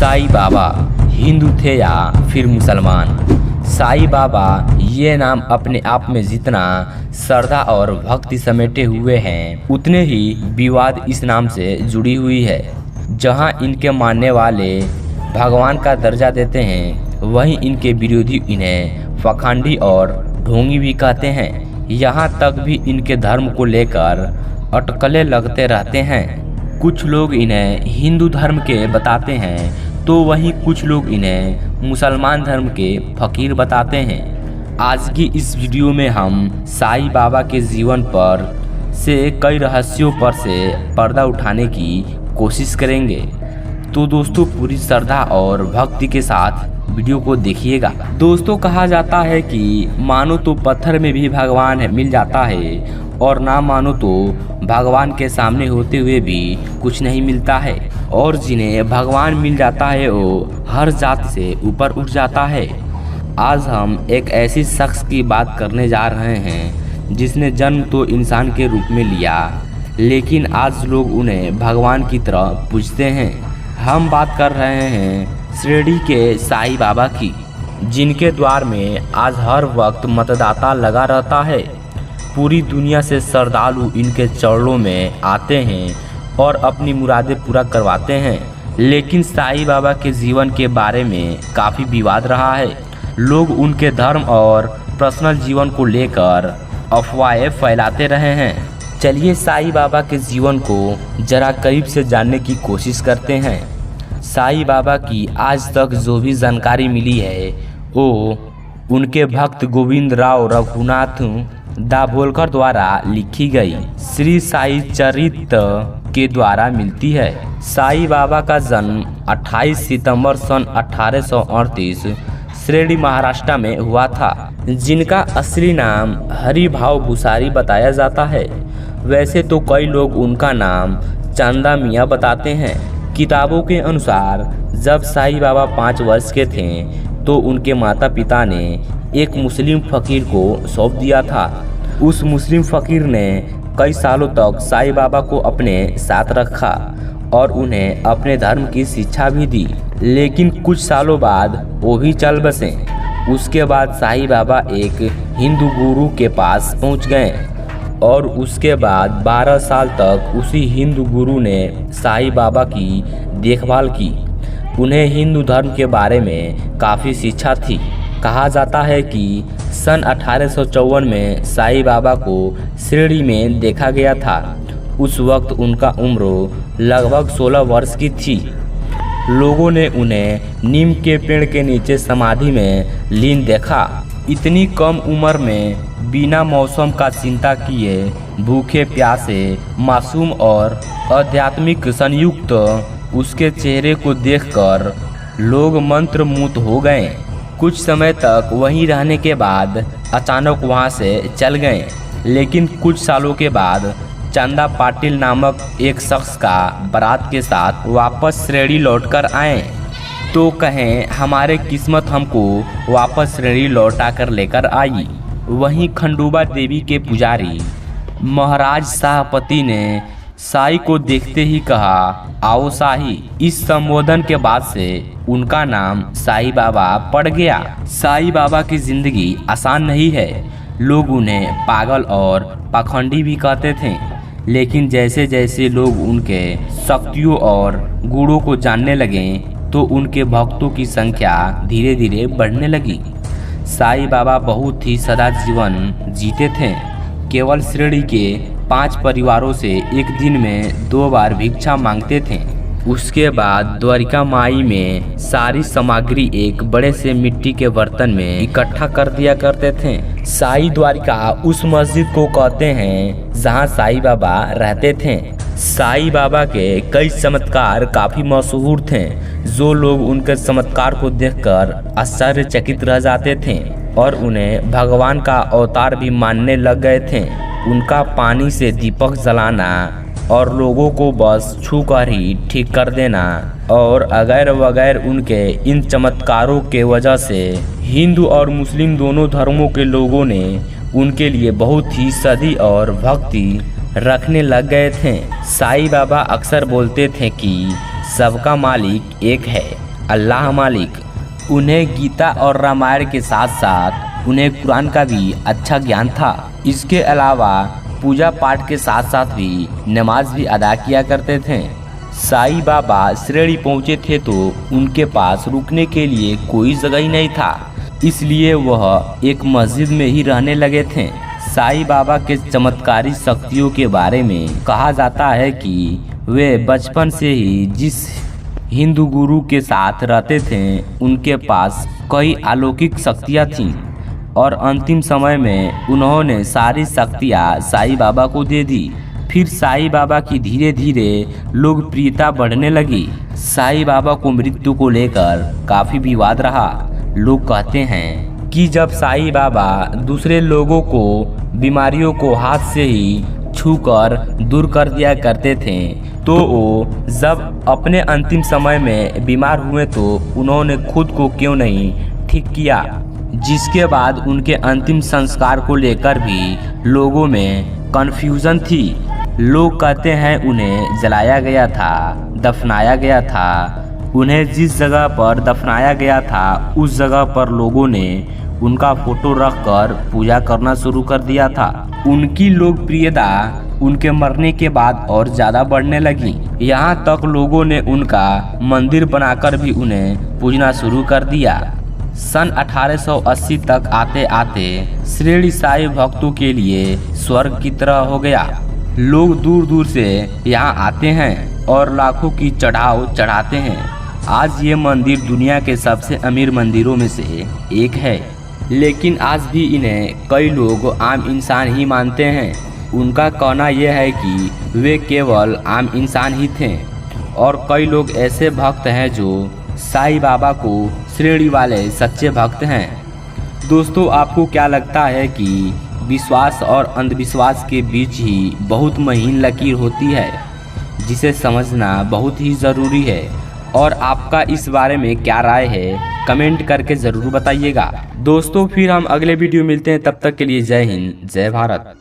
साईं बाबा हिंदू थे या फिर मुसलमान? साईं बाबा ये नाम अपने आप में जितना श्रद्धा और भक्ति समेटे हुए हैं, उतने ही विवाद इस नाम से जुड़ी हुई है। जहां इनके मानने वाले भगवान का दर्जा देते हैं, वहीं इनके विरोधी इन्हें पाखंडी और ढोंगी भी कहते हैं। यहाँ तक भी इनके धर्म को लेकर अटकलें लगते रहते हैं। कुछ लोग इन्हें हिंदू धर्म के बताते हैं, तो वहीं कुछ लोग इन्हें मुसलमान धर्म के फकीर बताते हैं। आज की इस वीडियो में हम साईं बाबा के जीवन पर से कई रहस्यों पर से पर्दा उठाने की कोशिश करेंगे। तो दोस्तों, पूरी श्रद्धा और भक्ति के साथ वीडियो को देखिएगा। दोस्तों, कहा जाता है कि मानो तो पत्थर में भी भगवान मिल जाता है, और ना मानो तो भगवान के सामने होते हुए भी कुछ नहीं मिलता है। और जिन्हें भगवान मिल जाता है वो हर जात से ऊपर उठ जाता है। आज हम एक ऐसी शख्स की बात करने जा रहे हैं जिसने जन्म तो इंसान के रूप में लिया, लेकिन आज लोग उन्हें भगवान की तरह पूजते हैं। हम बात कर रहे हैं शिरडी के साईं बाबा की, जिनके द्वार में आज हर वक्त मतदाता लगा रहता है। पूरी दुनिया से श्रद्धालु इनके चरणों में आते हैं और अपनी मुरादें पूरा करवाते हैं। लेकिन साईं बाबा के जीवन के बारे में काफ़ी विवाद रहा है। लोग उनके धर्म और पर्सनल जीवन को लेकर अफवाहें फैलाते रहे हैं। चलिए साईं बाबा के जीवन को जरा करीब से जानने की कोशिश करते हैं। साईं बाबा की आज तक जो भी जानकारी मिली है वो उनके भक्त गोविंद राव रघुनाथ दाभोलकर द्वारा लिखी गई श्री साई चरित के द्वारा मिलती है। साईं बाबा का जन्म 28 सितंबर सन 1838 शिरडी महाराष्ट्र में हुआ था, जिनका असली नाम हरिभाव भूसारी बताया जाता है। वैसे तो कई लोग उनका नाम चंदा मियाँ बताते हैं। किताबों के अनुसार जब साईं बाबा 5 वर्ष के थे तो उनके माता पिता ने एक मुस्लिम फकीर को सौंप दिया था। उस मुस्लिम फकीर ने कई सालों तक साईं बाबा को अपने साथ रखा और उन्हें अपने धर्म की शिक्षा भी दी। लेकिन कुछ सालों बाद वो भी चल बसे। उसके बाद साईं बाबा एक हिंदू गुरु के पास पहुंच गए और उसके बाद 12 साल तक उसी हिंदू गुरु ने साईं बाबा की देखभाल की। उन्हें हिंदू धर्म के बारे में काफ़ी शिक्षा थी। कहा जाता है कि सन 1854 में साईं बाबा को शिरडी में देखा गया था। उस वक्त उनका उम्र लगभग 16 वर्ष की थी। लोगों ने उन्हें नीम के पेड़ के नीचे समाधि में लीन देखा। इतनी कम उम्र में बिना मौसम का चिंता किए भूखे प्यासे मासूम और आध्यात्मिक संयुक्त उसके चेहरे को देखकर लोग मंत्रमुग्ध हो गए। कुछ समय तक वहीं रहने के बाद अचानक वहां से चल गए। लेकिन कुछ सालों के बाद चंदा पाटिल नामक एक शख्स का बारात के साथ वापस शिरडी लौटकर आए। तो कहें हमारे किस्मत हमको वापस शिरडी लौटा कर लेकर आई। वहीं खंडोबा देवी के पुजारी महाराज शाहपति ने साईं को देखते ही कहा, आओ साईं। इस संबोधन के बाद से उनका नाम साईं बाबा पड़ गया। साईं बाबा की जिंदगी आसान नहीं है। लोग उन्हें पागल और पाखंडी भी कहते थे। लेकिन जैसे जैसे लोग उनके शक्तियों और गुणों को जानने लगे तो उनके भक्तों की संख्या धीरे धीरे बढ़ने लगी। साईं बाबा बहुत ही सदा जीवन जीते थे। केवल शिरडी के 5 परिवारों से एक दिन में 2 बार भिक्षा मांगते थे। उसके बाद द्वारिका माई में सारी सामग्री एक बड़े से मिट्टी के बर्तन में इकट्ठा कर दिया करते थे। साईं द्वारिका उस मस्जिद को कहते हैं जहां साईं बाबा रहते थे। साईं बाबा के कई चमत्कार काफी मशहूर थे, जो लोग उनके चमत्कार को देखकर आश्चर्यचकित रह जाते थे और उन्हें भगवान का अवतार भी मानने लग गए थे। उनका पानी से दीपक जलाना और लोगों को बस छू कर ही ठीक कर देना और अगैर वगैर उनके इन चमत्कारों के वजह से हिंदू और मुस्लिम दोनों धर्मों के लोगों ने उनके लिए बहुत ही सदी और भक्ति रखने लग गए थे। साईं बाबा अक्सर बोलते थे कि सबका मालिक एक है अल्लाह मालिक। उन्हें गीता और रामायण के साथ साथ उन्हें कुरान का भी अच्छा ज्ञान था। इसके अलावा पूजा पाठ के साथ साथ भी नमाज भी अदा किया करते थे। साईं बाबा शिरडी पहुँचे थे तो उनके पास रुकने के लिए कोई जगह ही नहीं था, इसलिए वह एक मस्जिद में ही रहने लगे थे। साईं बाबा के चमत्कारी शक्तियों के बारे में कहा जाता है कि वे बचपन से ही जिस हिंदू गुरु के साथ रहते थे उनके पास कई अलौकिक शक्तियाँ थीं और अंतिम समय में उन्होंने सारी शक्तियाँ साईं बाबा को दे दी। फिर साईं बाबा की धीरे धीरे लोकप्रियता बढ़ने लगी। साईं बाबा को मृत्यु को लेकर काफ़ी विवाद रहा। लोग कहते हैं कि जब साईं बाबा दूसरे लोगों को बीमारियों को हाथ से ही छूकर दूर कर दिया करते थे, तो वो जब अपने अंतिम समय में बीमार हुए तो उन्होंने खुद को क्यों नहीं ठीक किया, जिसके बाद उनके अंतिम संस्कार को लेकर भी लोगों में कन्फ्यूज़न थी। लोग कहते हैं उन्हें जलाया गया था, दफनाया गया था। उन्हें जिस जगह पर दफनाया गया था उस जगह पर लोगों ने उनका फोटो रखकर पूजा करना शुरू कर दिया था। उनकी लोकप्रियता उनके मरने के बाद और ज़्यादा बढ़ने लगी। यहाँ तक लोगों ने उनका मंदिर बनाकर भी उन्हें पूजना शुरू कर दिया। सन 1880 तक आते आते शिरडी साईं भक्तों के लिए स्वर्ग की तरह हो गया। लोग दूर दूर से यहाँ आते हैं और लाखों की चढ़ाव चढ़ाते हैं। आज ये मंदिर दुनिया के सबसे अमीर मंदिरों में से एक है, लेकिन आज भी इन्हें कई लोग आम इंसान ही मानते हैं। उनका कहना यह है कि वे केवल आम इंसान ही थे और कई लोग ऐसे भक्त हैं जो साईं बाबा को शिरडी वाले सच्चे भक्त हैं। दोस्तों, आपको क्या लगता है कि विश्वास और अंधविश्वास के बीच ही बहुत महीन लकीर होती है, जिसे समझना बहुत ही ज़रूरी है। और आपका इस बारे में क्या राय है, कमेंट करके ज़रूर बताइएगा। दोस्तों, फिर हम अगले वीडियो मिलते हैं, तब तक के लिए जय हिंद, जय भारत।